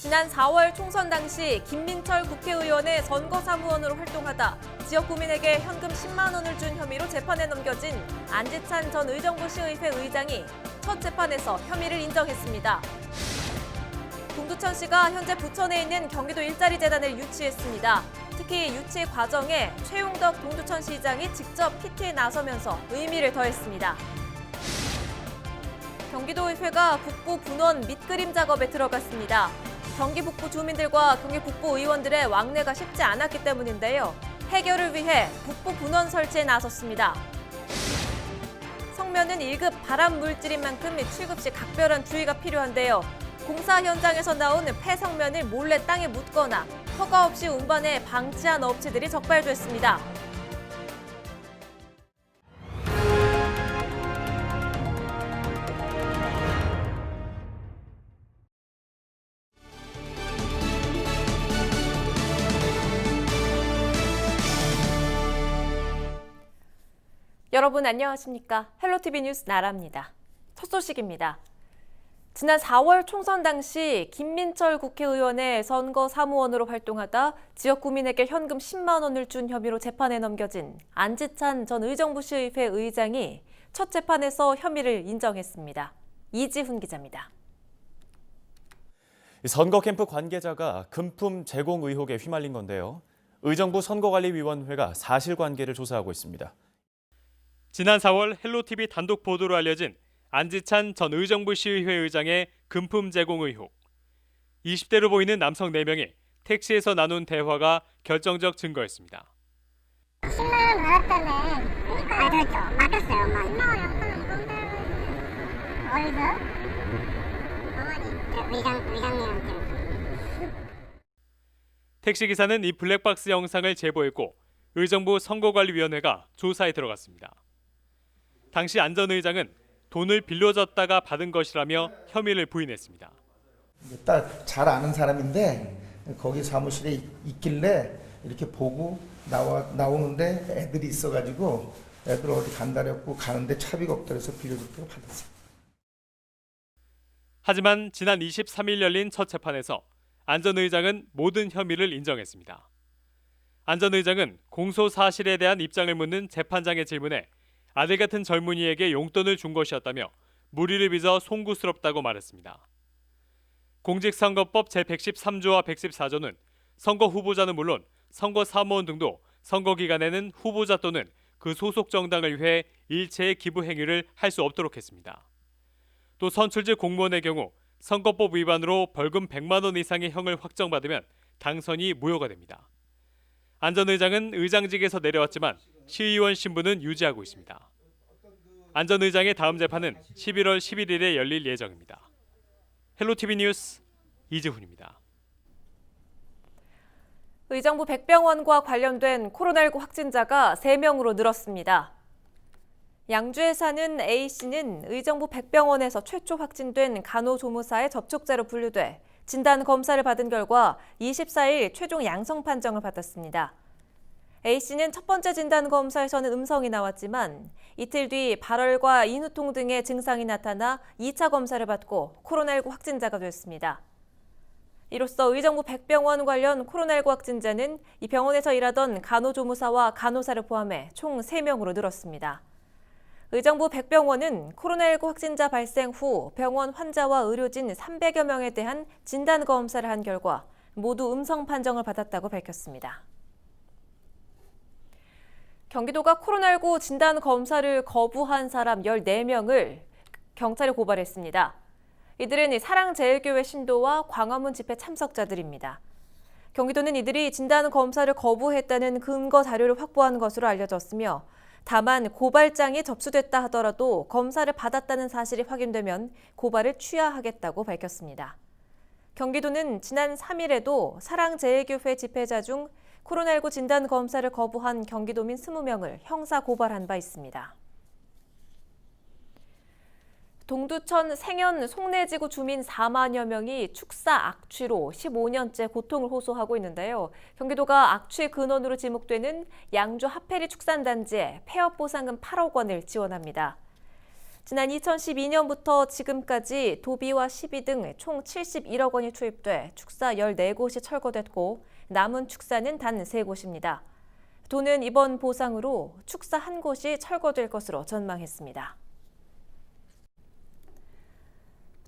지난 4월 총선 당시 김민철 국회의원의 선거사무원으로 활동하다 지역 구민에게 현금 10만 원을 준 혐의로 재판에 넘겨진 안지찬 전 의정부 시의회 의장이 첫 재판에서 혐의를 인정했습니다. 동두천시가 현재 부천에 있는 경기도 일자리 재단을 유치했습니다. 특히 유치 과정에 최용덕 동두천시장이 직접 PT에 나서면서 의미를 더했습니다. 경기도의회가 북부 분원 밑그림 작업에 들어갔습니다. 경기 북부 주민들과 경기 북부 의원들의 왕래가 쉽지 않았기 때문인데요. 해결을 위해 북부 분원 설치에 나섰습니다. 성면은 1급 발암 물질인 만큼 취급 시 각별한 주의가 필요한데요. 공사 현장에서 나온 폐성면을 몰래 땅에 묻거나 허가 없이 운반해 방치한 업체들이 적발됐습니다. 여러분 안녕하십니까? 헬로티비 뉴스 나라입니다. 첫 소식입니다. 지난 4월 총선 당시 김민철 국회의원의 선거 사무원으로 활동하다 지역 구민에게 현금 10만 원을 준 혐의로 재판에 넘겨진 안지찬 전 의정부 시의회 의장이 첫 재판에서 혐의를 인정했습니다. 이지훈 기자입니다. 선거 캠프 관계자가 금품 제공 의혹에 휘말린 건데요. 의정부 선거관리위원회가 사실관계를 조사하고 있습니다. 지난 4월 헬로티비 단독 보도로 알려진 안지찬 전 의정부 시의회 의장의 금품 제공 의혹. 20대로 보이는 남성 4명이 택시에서 나눈 대화가 결정적 증거였습니다. 10만 원 받았다네. 그러니까 알았죠. 맡겼어요. 막 10만 원이 없었는데 어디서? 의장님한테. 택시기사는 이 블랙박스 영상을 제보했고 의정부 선거관리위원회가 조사에 들어갔습니다. 당시 안 전 의장은 돈을 빌려줬다가 받은 것이라며 혐의를 부인했습니다. 딱 잘 아는 사람인데 거기 사무실에 있길래 이렇게 보고 나오는데 애들이 있어가지고 애들 어디 간다랬고 가는데 차비가 없다 해서 빌려줬다고 받았어요. 하지만 지난 23일 열린 첫 재판에서 안 전 의장은 모든 혐의를 인정했습니다. 안 전 의장은 공소 사실에 대한 입장을 묻는 재판장의 질문에 아들 같은 젊은이에게 용돈을 준 것이었다며 무리를 빚어 송구스럽다고 말했습니다. 공직선거법 제113조와 114조는 선거 후보자는 물론 선거 사무원 등도 선거 기간에는 후보자 또는 그 소속 정당을 위해 일체의 기부 행위를 할 수 없도록 했습니다. 또 선출직 공무원의 경우 선거법 위반으로 벌금 100만 원 이상의 형을 확정받으면 당선이 무효가 됩니다. 안 전 의장은 의장직에서 내려왔지만 시의원 신분은 유지하고 있습니다. 안 전 의장의 다음 재판은 11월 11일에 열릴 예정입니다. 헬로티비 뉴스 이지훈입니다. 의정부 백병원과 관련된 코로나19 확진자가 3명으로 늘었습니다. 양주에 사는 A씨는 의정부 백병원에서 최초 확진된 간호조무사의 접촉자로 분류돼 진단 검사를 받은 결과 24일 최종 양성 판정을 받았습니다. A씨는 첫 번째 진단 검사에서는 음성이 나왔지만 이틀 뒤 발열과 인후통 등의 증상이 나타나 2차 검사를 받고 코로나19 확진자가 됐습니다. 이로써 의정부 백병원 관련 코로나19 확진자는 이 병원에서 일하던 간호조무사와 간호사를 포함해 총 3명으로 늘었습니다. 의정부 백병원은 코로나19 확진자 발생 후 병원 환자와 의료진 300여 명에 대한 진단 검사를 한 결과 모두 음성 판정을 받았다고 밝혔습니다. 경기도가 코로나19 진단 검사를 거부한 사람 14명을 경찰에 고발했습니다. 이들은 사랑제일교회 신도와 광화문 집회 참석자들입니다. 경기도는 이들이 진단 검사를 거부했다는 근거 자료를 확보한 것으로 알려졌으며 다만 고발장이 접수됐다 하더라도 검사를 받았다는 사실이 확인되면 고발을 취하하겠다고 밝혔습니다. 경기도는 지난 3일에도 사랑제일교회 집회자 중 코로나19 진단 검사를 거부한 경기도민 20명을 형사 고발한 바 있습니다. 동두천 생현 송내지구 주민 4만여 명이 축사 악취로 15년째 고통을 호소하고 있는데요. 경기도가 악취 근원으로 지목되는 양주 하페리 축산단지에 폐업 보상금 8억 원을 지원합니다. 지난 2012년부터 지금까지 도비와 시비 등 총 71억 원이 투입돼 축사 14곳이 철거됐고 남은 축사는 단 3곳입니다. 도는 이번 보상으로 축사 한 곳이 철거될 것으로 전망했습니다.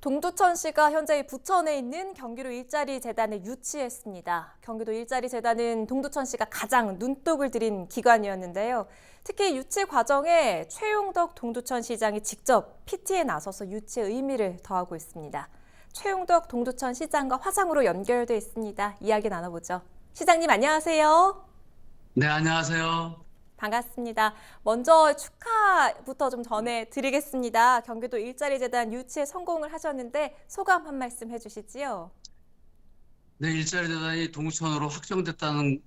동두천시가 현재 부천에 있는 경기도 일자리 재단에 유치했습니다. 경기도 일자리 재단은 동두천시가 가장 눈독을 들인 기관이었는데요. 특히 유치 과정에 최용덕 동두천시장이 직접 PT에 나서서 유치의 의미를 더하고 있습니다. 최용덕 동두천시장과 화상으로 연결돼 있습니다. 이야기 나눠보죠. 시장님 안녕하세요. 네, 안녕하세요. 반갑습니다. 먼저 축하부터 좀 전해드리겠습니다. 경기도 일자리재단 유치에 성공을 하셨는데 소감 한 말씀 해주시지요. 네, 일자리재단이 동두천으로 확정됐다는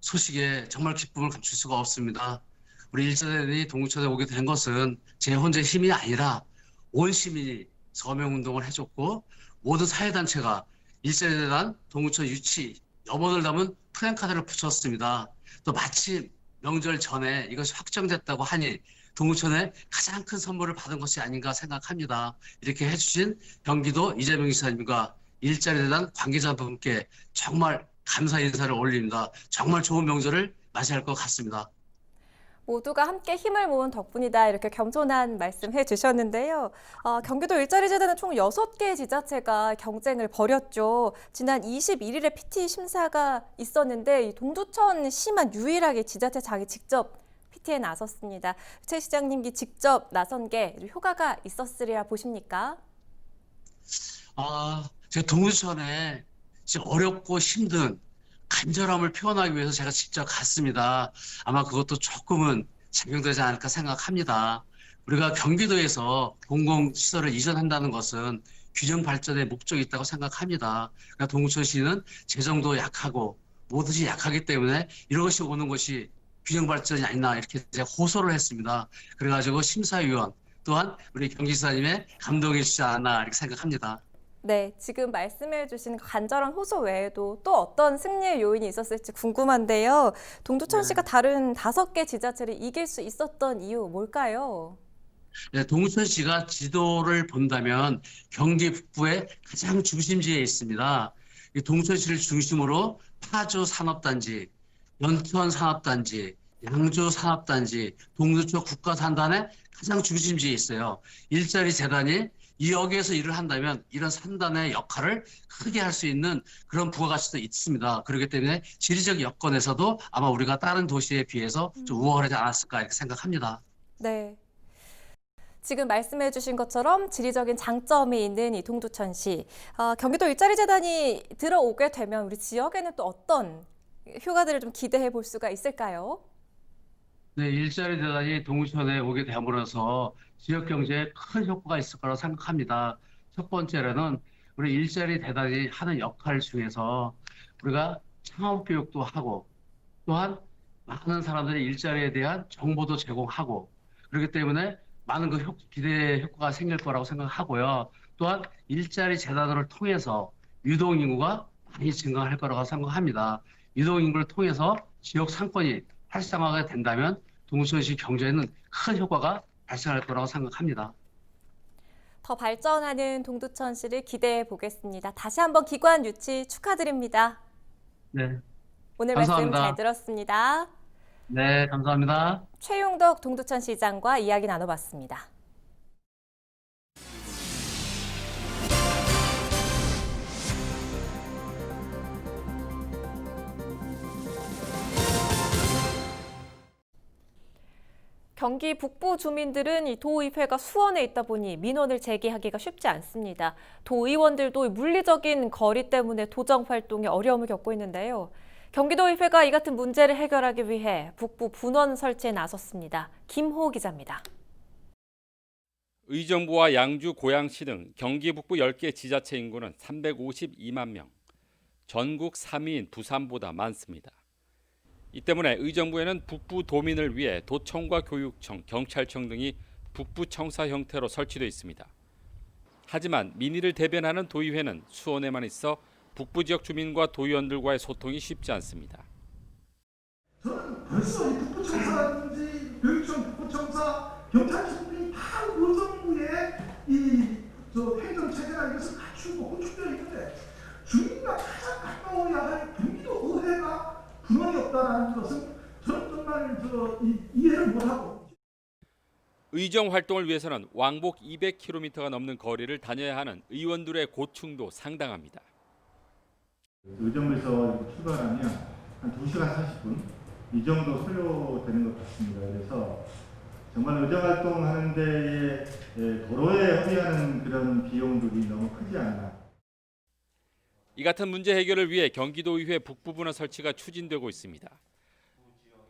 소식에 정말 기쁨을 감출 수가 없습니다. 우리 일자리재단이 동두천에 오게 된 것은 제 혼자 힘이 아니라 온 시민이 서명운동을 해줬고 모든 사회단체가 일자리재단 동두천 유치 염원을 담은 플랜카드를 붙였습니다. 또 마침 명절 전에 이것이 확정됐다고 하니 동두천에 가장 큰 선물을 받은 것이 아닌가 생각합니다. 이렇게 해주신 경기도 이재명 지사님과 일자리재단 관계자분께 정말 감사 인사를 올립니다. 정말 좋은 명절을 맞이할 것 같습니다. 모두가 함께 힘을 모은 덕분이다 이렇게 겸손한 말씀해 주셨는데요. 경기도 일자리재단은 총 6개 지자체가 경쟁을 벌였죠. 지난 21일에 PT 심사가 있었는데 동두천 시만 유일하게 지자체장이 직접 PT에 나섰습니다. 최 시장님이 직접 나선 게 효과가 있었으리라 보십니까? 제가 동두천에 어렵고 힘든 간절함을 표현하기 위해서 제가 직접 갔습니다. 아마 그것도 조금은 작용되지 않을까 생각합니다. 우리가 경기도에서 공공시설을 이전한다는 것은 균형 발전의 목적이 있다고 생각합니다. 그러니까 동두천시는 재정도 약하고 뭐든지 약하기 때문에 이런 것이 오는 것이 균형 발전이 아니나 이렇게 제가 호소를 했습니다. 그래가지고 심사위원 또한 우리 경기지사님의 감동해 주지 않았나 이렇게 생각합니다. 네, 지금 말씀해 주신 간절한 호소 외에도 또 어떤 승리의 요인이 있었을지 궁금한데요. 동두천시가 다른 5개 지자체를 이길 수 있었던 이유 뭘까요? 네, 동두천시가 지도를 본다면 경기 북부의 가장 중심지에 있습니다. 이 동두천시를 중심으로 파주 산업단지, 연천 산업단지, 양주 산업단지, 동두천 국가산단의 가장 중심지에 있어요. 일자리 재단이 이 여기에서 일을 한다면 이런 산단의 역할을 크게 할 수 있는 그런 부가가치도 있습니다. 그렇기 때문에 지리적 여건에서도 아마 우리가 다른 도시에 비해서 좀 우월하지 않았을까 이렇게 생각합니다. 네. 지금 말씀해 주신 것처럼 지리적인 장점이 있는 이 동두천시. 경기도 일자리재단이 들어오게 되면 우리 지역에는 또 어떤 효과들을 좀 기대해 볼 수가 있을까요? 네, 일자리재단이 동두천에 오게 됨으로써 지역 경제에 큰 효과가 있을 거라고 생각합니다. 첫 번째로는 우리 일자리재단이 하는 역할 중에서 우리가 창업교육도 하고 또한 많은 사람들이 일자리에 대한 정보도 제공하고 그렇기 때문에 많은 기대 효과가 생길 거라고 생각하고요. 또한 일자리재단을 통해서 유동인구가 많이 증가할 거라고 생각합니다. 유동인구를 통해서 지역 상권이 활성화가 된다면 동두천시 경제에는 큰 효과가 발생할 거라고 생각합니다. 더 발전하는 동두천시를 기대해 보겠습니다. 다시 한번 기관 유치 축하드립니다. 네, 오늘 감사합니다. 말씀 잘 들었습니다. 네, 감사합니다. 최용덕 동두천시장과 이야기 나눠봤습니다. 경기 북부 주민들은 이 도의회가 수원에 있다 보니 민원을 제기하기가 쉽지 않습니다. 도의원들도 물리적인 거리 때문에 도정 활동에 어려움을 겪고 있는데요. 경기도의회가 이 같은 문제를 해결하기 위해 북부 분원 설치에 나섰습니다. 김호 기자입니다. 의정부와 양주, 고양시 등 경기 북부 10개 지자체 인구는 352만 명, 전국 3위인 부산보다 많습니다. 이 때문에 의정부에는 북부 도민을 위해 도청과 교육청, 경찰청 등이 북부청사 형태로 설치되어 있습니다. 하지만 민의를 대변하는 도의회는 수원에만 있어 북부 지역 주민과 도의원들과의 소통이 쉽지 않습니다. 저는 벌써 이 북부청사라든지 교육청, 북부청사, 경찰청이 다 의정부에 저 행정체계나 이것을 갖추고 구축되어 있는데 주민과 가장 가까워야 할 경기도 의회가 분원이 없다는 것은 저는 정말 이해를 못하고. 의정 활동을 위해서는 왕복 200km가 넘는 거리를 다녀야 하는 의원들의 고충도 상당합니다. 의정부에서 출발하면 한 2시간 40분 이 정도 소요되는 것 같습니다. 그래서 정말 의정 활동하는 데에 도로에 허비하는 그런 비용들이 너무 크지 않나. 이 같은 문제 해결을 위해 경기도의회 북부분원 설치가 추진되고 있습니다.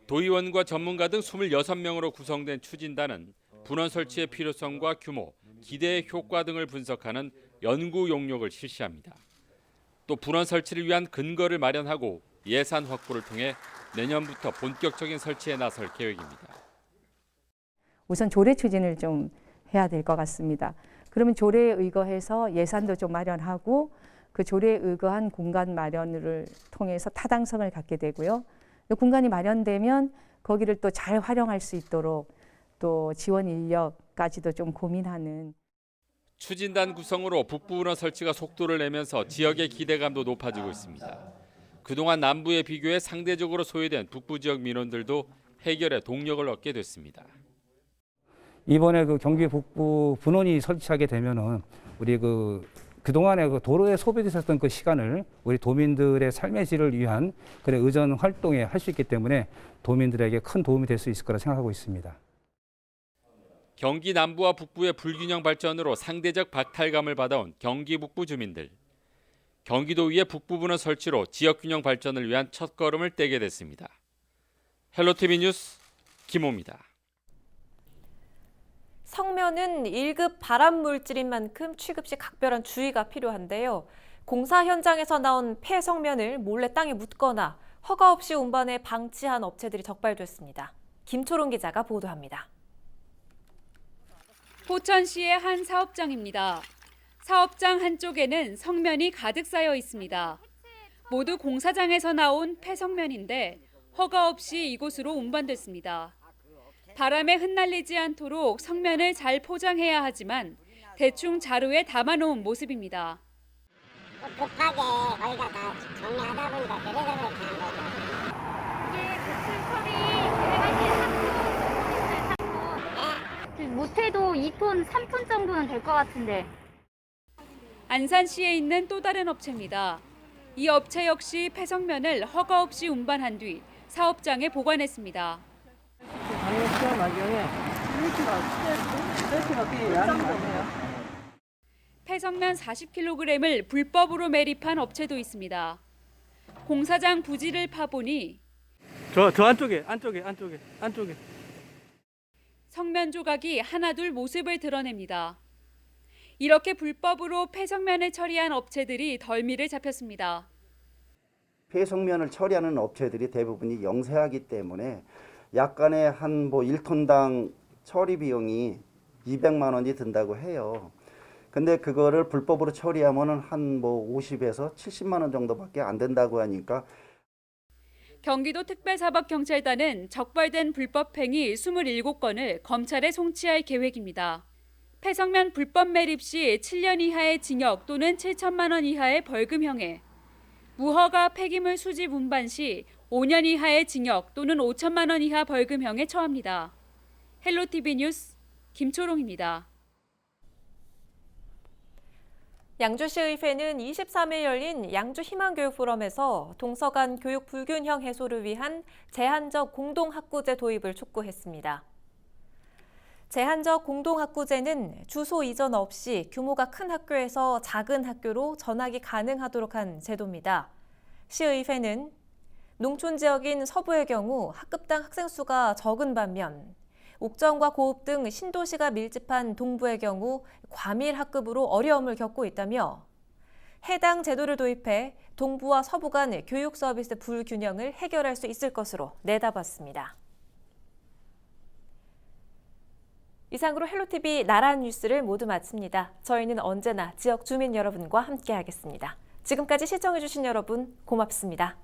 도의원과 전문가 등 26명으로 구성된 추진단은 분원 설치의 필요성과 규모, 기대의 효과 등을 분석하는 연구 용역을 실시합니다. 또 분원 설치를 위한 근거를 마련하고 예산 확보를 통해 내년부터 본격적인 설치에 나설 계획입니다. 우선 조례 추진을 좀 해야 될 것 같습니다. 그러면 조례에 의거해서 예산도 좀 마련하고 그 조례에 의거한 공간 마련을 통해서 타당성을 갖게 되고요. 공간이 마련되면 거기를 또 잘 활용할 수 있도록 또 지원 인력까지도 좀 고민하는. 추진단 구성으로 북부분원 설치가 속도를 내면서 지역의 기대감도 높아지고 있습니다. 그동안 남부에 비교해 상대적으로 소외된 북부 지역 민원들도 해결에 동력을 얻게 됐습니다. 이번에 그 경기 북부 분원이 설치하게 되면은 우리 그동안에 그 도로에 소비되었던 그 시간을 우리 도민들의 삶의 질을 위한 그런 의전 활동에 할 수 있기 때문에 도민들에게 큰 도움이 될 수 있을 거라 생각하고 있습니다. 경기 남부와 북부의 불균형 발전으로 상대적 박탈감을 받아온 경기 북부 주민들. 경기도의회 북부분원 설치로 지역균형 발전을 위한 첫걸음을 떼게 됐습니다. 헬로티비 뉴스 김호입니다. 성면은 1급 발암 물질인 만큼 취급 시 각별한 주의가 필요한데요. 공사 현장에서 나온 폐성면을 몰래 땅에 묻거나 허가 없이 운반해 방치한 업체들이 적발됐습니다. 김초롱 기자가 보도합니다. 포천시의 한 사업장입니다. 사업장 한쪽에는 성면이 가득 쌓여 있습니다. 모두 공사장에서 나온 폐성면인데 허가 없이 이곳으로 운반됐습니다. 바람에 흩날리지 않도록 성면을 잘 포장해야 하지만 대충 자루에 담아놓은 모습입니다. 급하게 거기가 다 정리하다 보니까 그래서 그렇게 한 거죠. 이게 배출 처리 해가지고 못해도 2톤, 3톤 정도는 될 것 같은데. 안산시에 있는 또 다른 업체입니다. 이 업체 역시 폐성면을 허가 없이 운반한 뒤 사업장에 보관했습니다. 폐성면 40kg을 불법으로 매립한 업체도 있습니다. 공사장 부지를 파보니 저 안쪽에. 성면 조각이 하나둘 모습을 드러냅니다. 이렇게 불법으로 폐성면을 처리한 업체들이 덜미를 잡혔습니다. 폐성면을 처리하는 업체들이 대부분이 영세하기 때문에 약간의 한 1톤당 처리 비용이 200만 원이 든다고 해요. 근데 그거를 불법으로 처리하면은 한 50에서 70만 원 정도밖에 안 된다고 하니까. 경기도 특별사법경찰단은 적발된 불법 행위 27건을 검찰에 송치할 계획입니다. 폐성면 불법 매립 시 7년 이하의 징역 또는 7천만 원 이하의 벌금형에, 무허가 폐기물 수집 운반 시 5년 이하의 징역 또는 5천만 원 이하 벌금형에 처합니다. 헬로티비 뉴스 김초롱입니다. 양주시의회는 23일 열린 양주희망교육포럼에서 동서간 교육 불균형 해소를 위한 제한적 공동학구제 도입을 촉구했습니다. 제한적 공동학구제는 주소 이전 없이 규모가 큰 학교에서 작은 학교로 전학이 가능하도록 한 제도입니다. 시의회는 농촌 지역인 서부의 경우 학급당 학생 수가 적은 반면 옥정과 고읍 등 신도시가 밀집한 동부의 경우 과밀 학급으로 어려움을 겪고 있다며 해당 제도를 도입해 동부와 서부 간 교육 서비스 불균형을 해결할 수 있을 것으로 내다봤습니다. 이상으로 헬로티비 나란 뉴스를 모두 마칩니다. 저희는 언제나 지역 주민 여러분과 함께하겠습니다. 지금까지 시청해주신 여러분 고맙습니다.